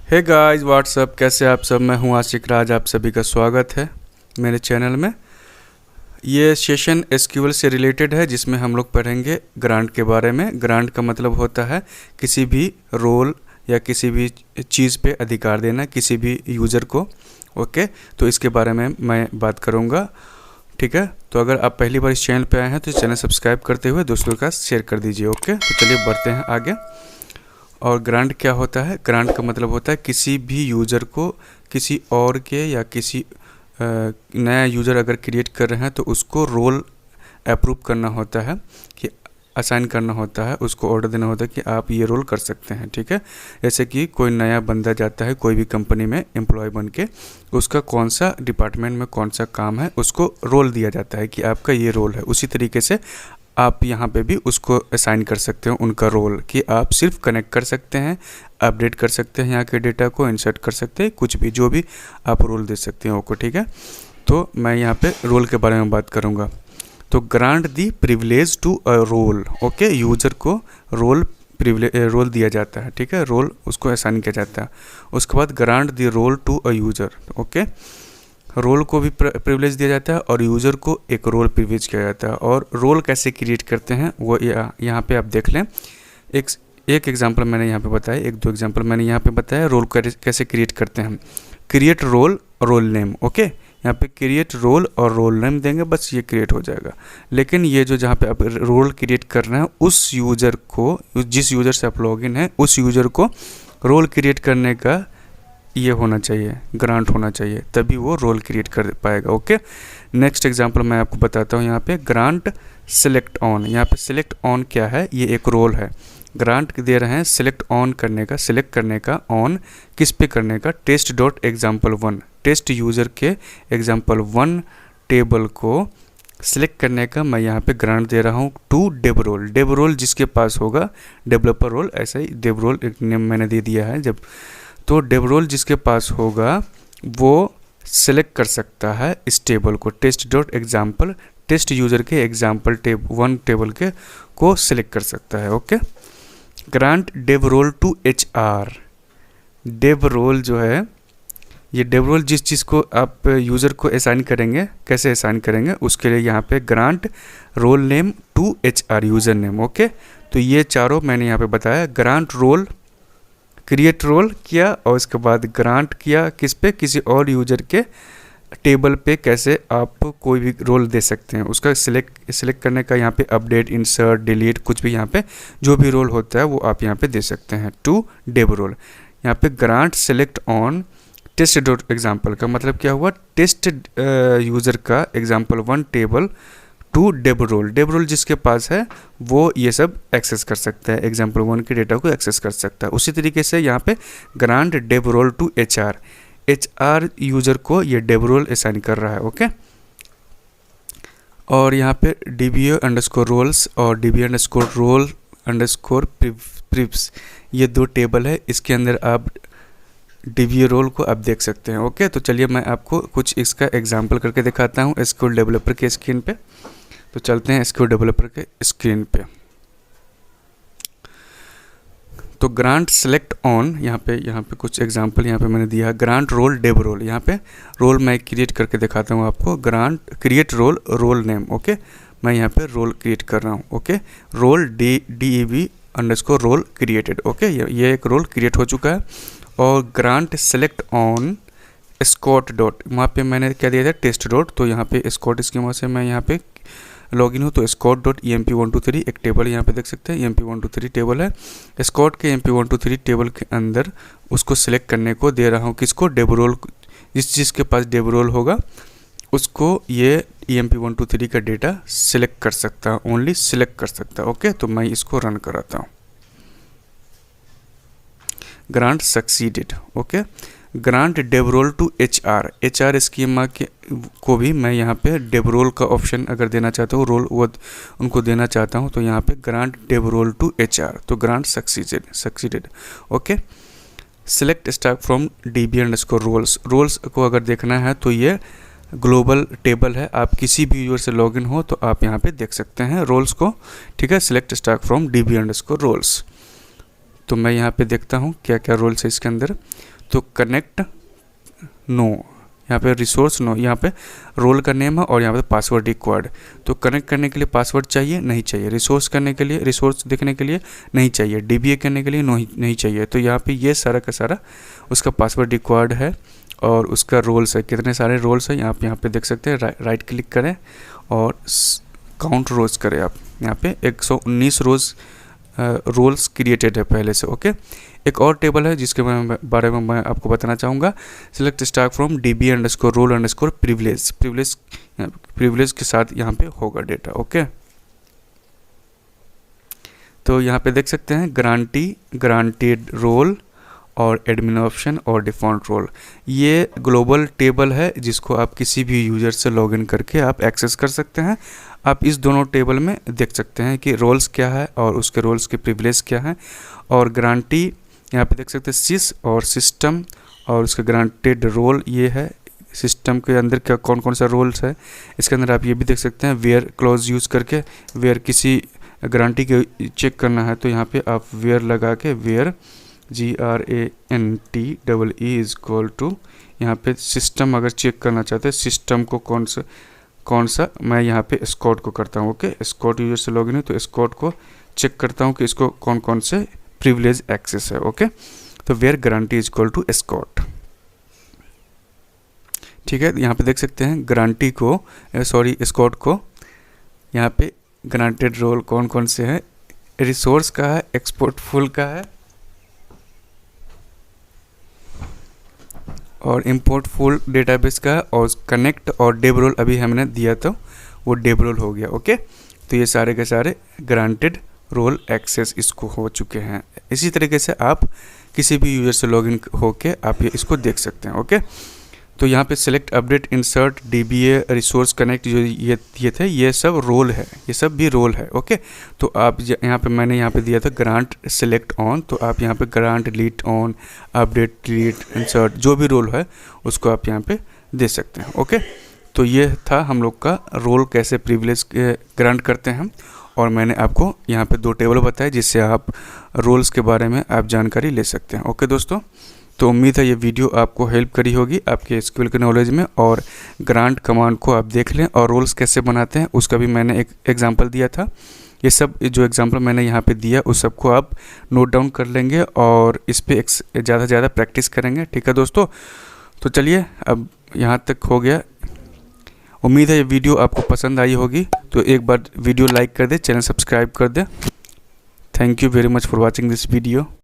Hey guys what's up, कैसे आप सब। मैं हूं आशिक राज, आप सभी का स्वागत है मेरे चैनल में। ये सेशन एसक्यूएल से रिलेटेड है, जिसमें हम लोग पढ़ेंगे ग्रांट के बारे में। ग्रांट का मतलब होता है किसी भी रोल या किसी भी चीज़ पे अधिकार देना किसी भी यूज़र को। ओके, तो इसके बारे में मैं बात करूँगा। ठीक है, तो अगर आप पहली बार इस चैनल पे आए हैं तो चैनल सब्सक्राइब करते हुए दोस्तों के साथ शेयर कर दीजिए। ओके, तो चलिए बढ़ते हैं आगे। और ग्रांट क्या होता है? ग्रांट का मतलब होता है किसी भी यूज़र को किसी और के या किसी नया यूज़र अगर क्रिएट कर रहे हैं तो उसको रोल अप्रूव करना होता है, कि असाइन करना होता है, उसको ऑर्डर देना होता है कि आप ये रोल कर सकते हैं। ठीक है, जैसे कि कोई नया बंदा जाता है कोई भी कंपनी में एम्प्लॉय बन के, उसका कौन सा डिपार्टमेंट में कौन सा काम है उसको रोल दिया जाता है कि आपका ये रोल है। उसी तरीके से आप यहाँ पे भी उसको असाइन कर सकते हो उनका रोल, कि आप सिर्फ कनेक्ट कर सकते हैं, अपडेट कर सकते हैं, यहाँ के डेटा को इंसर्ट कर सकते हैं, कुछ भी जो भी आप रोल दे सकते हैं ओके। ठीक है, तो मैं यहाँ पे रोल के बारे में बात करूँगा। तो grant the privilege to a role. Okay, user को रोल दिया जाता है। ठीक है, रोल उसको असाइन किया जाता है। उसके बाद grant the role to a user. Okay, role को भी प्रिविलेज दिया जाता है और यूज़र को एक रोल प्रिविलेज किया जाता है। और रोल कैसे क्रिएट करते हैं वो यहाँ पे आप देख लें। एक एग्जांपल मैंने यहाँ पे बताया, एक दो एग्जांपल मैंने यहाँ पे बताया रोल कैसे क्रिएट करते हैं। Create role, role name. Okay, यहाँ पे क्रिएट रोल और रोल नेम देंगे, बस ये क्रिएट हो जाएगा। लेकिन ये जो जहाँ पे आप रोल क्रिएट कर रहे हैं उस यूज़र को, जिस यूज़र से आप लॉगिन है उस यूज़र को रोल क्रिएट करने का ये होना चाहिए, ग्रांट होना चाहिए, तभी वो रोल क्रिएट कर पाएगा। ओके, नेक्स्ट एग्जांपल मैं आपको बताता हूँ। यहाँ पे ग्रांट सेलेक्ट ऑन। यहाँ पे सेलेक्ट ऑन क्या है? ये एक रोल है। ग्रांट दे रहे हैं सेलेक्ट ऑन करने का, सेलेक्ट करने का, ऑन किस पे करने का? Test dot example one, test user के एग्जाम्पल वन टेबल को सिलेक्ट करने का मैं यहाँ पे ग्रांट दे रहा हूँ to dev role. Dev role जिसके पास होगा, डेवलपर रोल, ऐसा ही डेव रोल एक नेम मैंने दे दिया है। जब तो डेव रोल जिसके पास होगा वो सेलेक्ट कर सकता है इस टेबल को, test dot example, test user के एग्जाम्पल वन टेबल के को सिलेक्ट कर सकता है। Okay, grant dev role to HR। Dev role जो है, ये डेव रोल जिस चीज़ को आप यूज़र को असाइन करेंगे, कैसे असाइन करेंगे उसके लिए यहाँ पे grant role name to HR user name. Okay, तो ये चारों मैंने यहाँ पे बताया। ग्रांट रोल, क्रिएट रोल किया और उसके बाद ग्रांट किया किस पे? किसी और यूज़र के टेबल पे कैसे आप कोई भी रोल दे सकते हैं, उसका सिलेक्ट करने का यहाँ पे अपडेट, इंसर्ट, डिलीट, कुछ भी यहाँ पे जो भी रोल होता है वो आप यहाँ पे दे सकते हैं टू डेव रोल। यहाँ पे grant select on test dot example का मतलब क्या हुआ? टेस्ट यूज़र का example one table to dev role. Dev role जिसके पास है वो ये सब एक्सेस कर सकता है, एग्जाम्पल वन के डेटा को एक्सेस कर सकता है। उसी तरीके से यहाँ पे grant dev role to HR user को ये डेव रोल असाइन कर रहा है। ओके, और यहाँ पे DBA अंडरस्कोर रोल्स और DBA अंडरस्कोर रोल अंडरस्कोर प्रिव्स, ये दो टेबल है, इसके अंदर आप DBA रोल को आप देख सकते हैं। ओके, तो चलिए मैं आपको कुछ इसका एग्जाम्पल करके दिखाता हूँ SQL डेवलपर के स्क्रीन पे। तो चलते हैं SQL डेवलपर के स्क्रीन पे। तो ग्रांट सेलेक्ट ऑन, यहाँ पे कुछ एग्जांपल यहाँ पे मैंने दिया है। ग्रांट रोल डेव रोल, यहाँ पे रोल मैं क्रिएट करके दिखाता हूँ आपको। Grant create role, role name. Okay, मैं यहाँ पे रोल क्रिएट कर रहा हूँ। Okay, role DEV underscore role created. Okay, ये एक रोल क्रिएट हो चुका है। और grant select on Scott dot, वहाँ पे मैंने क्या दिया था? Test dot. तो यहाँ पे स्कॉट स्कीमा से मैं यहाँ पे लॉगिन हूँ, तो स्कॉट डॉट EMP123 एक टेबल यहाँ पे देख सकते हैं, EMP123 टेबल है। स्कॉट के EMP123 टेबल के अंदर उसको सिलेक्ट करने को दे रहा हूँ किसको? Dev role. जिसके पास डेव रोल होगा उसको ये EMP123 का डेटा सिलेक्ट कर सकता है, ओनली सिलेक्ट कर सकता है। ओके, तो मैं इसको रन कराता हूँ। Grant succeeded. Okay, grant dev role to HR schema के को भी मैं यहाँ पे डेव रोल का ऑप्शन अगर देना चाहता हूँ, रोल वो उनको देना चाहता हूँ, तो यहाँ पे grant dev role to HR, तो grant succeeded. Okay, select stack from DBA underscore roles. Roles को अगर देखना है तो ये ग्लोबल टेबल है, आप किसी भी यूज़र से लॉगिन हो तो आप यहाँ पे देख सकते हैं रोल्स को। ठीक है, select stack from DBA underscore roles. तो मैं यहाँ पे देखता हूँ क्या क्या रोल्स है इसके अंदर। तो कनेक्ट नो, यहाँ पे रिसोर्स नो, यहाँ पे रोल का नेम है और यहाँ पे पासवर्ड रिक्वायर्ड। तो कनेक्ट करने के लिए पासवर्ड चाहिए, नहीं चाहिए। रिसोर्स करने के लिए, रिसोर्स देखने के लिए नहीं चाहिए। डीबीए करने के लिए नहीं चाहिए। तो यहाँ पे ये सारा का सारा उसका पासवर्ड रिक्वायर्ड है और उसका रोल्स है, कितने सारे रोल्स है यहाँ पे देख सकते हैं। राइट क्लिक करें और काउंट रोज करें। आप यहाँ पे 119 रोल्स क्रिएटेड है पहले से। ओके, एक और टेबल है जिसके बारे में मैं आपको बताना चाहूँगा। Select start from DB underscore role underscore privilege. Privilege के साथ यहाँ पे होगा डेटा। ओके, तो यहाँ पे देख सकते हैं ग्रांटी, ग्रांटेड रोल और एडमिन ऑप्शन और डिफ़ॉल्ट रोल। ये ग्लोबल टेबल है जिसको आप किसी भी यूज़र से लॉगिन करके आप एक्सेस कर सकते हैं। आप इस दोनों टेबल में देख सकते हैं कि रोल्स क्या है और उसके रोल्स के प्रिविलेज क्या है। और ग्रांटी यहाँ पे देख सकते हैं सिस और सिस्टम और उसका ग्रांटेड रोल ये है। सिस्टम के अंदर क्या कौन कौन सा रोल्स है इसके अंदर आप ये भी देख सकते हैं। वेयर क्लॉज यूज़ करके, वेयर किसी ग्रांटी के चेक करना है तो यहाँ पे आप वेयर लगा के, where GRANTEE is equal to, यहाँ पे सिस्टम अगर चेक करना चाहते हैं सिस्टम को कौन सा मैं यहाँ पे स्कॉट को करता हूँ। ओके, स्कॉट यूजर से लॉगिन है तो स्कॉट को चेक करता हूँ कि इसको कौन कौन से प्रिविलेज एक्सेस है। ओके, तो where grantee is equal to Scott. ठीक है, यहाँ पे देख सकते हैं गारंटी को, स्कॉट को यहाँ पे ग्रांटेड रोल कौन कौन से हैं। रिसोर्स का है, एक्सपोर्ट फुल का है और इंपोर्ट फुल डेटाबेस का है और कनेक्ट और डेब रोल अभी हमने दिया तो वो डेब रोल हो गया। ओके, तो ये सारे के सारे ग्रांटेड रोल एक्सेस इसको हो चुके हैं। इसी तरीके से आप किसी भी यूज़र से लॉगिन होके आप ये इसको देख सकते हैं। ओके, तो यहाँ पे select update insert DBA resource connect जो ये थे ये सब रोल है, ये सब भी रोल है। ओके, तो आप यहाँ पे मैंने यहाँ पे दिया था ग्रांट सेलेक्ट ऑन, तो आप यहाँ पे grant delete on, update delete insert जो भी रोल है उसको आप यहाँ पे दे सकते हैं। ओके, तो ये था हम लोग का रोल कैसे प्रिविलेज ग्रांट करते हैं और मैंने आपको यहाँ पे 2 टेबल बताए जिससे आप रोल्स के बारे में आप जानकारी ले सकते हैं। ओके दोस्तों, तो उम्मीद है ये वीडियो आपको हेल्प करी होगी आपके SQL के नॉलेज में। और ग्रांट कमांड को आप देख लें और रोल्स कैसे बनाते हैं उसका भी मैंने एक एग्जांपल दिया था। ये सब जो एग्जांपल मैंने यहाँ पे दिया उस सबको आप नोट डाउन कर लेंगे और इस पर ज़्यादा से ज़्यादा प्रैक्टिस करेंगे। ठीक है दोस्तों, तो चलिए अब यहाँ तक हो गया। उम्मीद है ये वीडियो आपको पसंद आई होगी, तो एक बार वीडियो लाइक कर दे, चैनल सब्सक्राइब कर दे। Thank you very much for watching this video.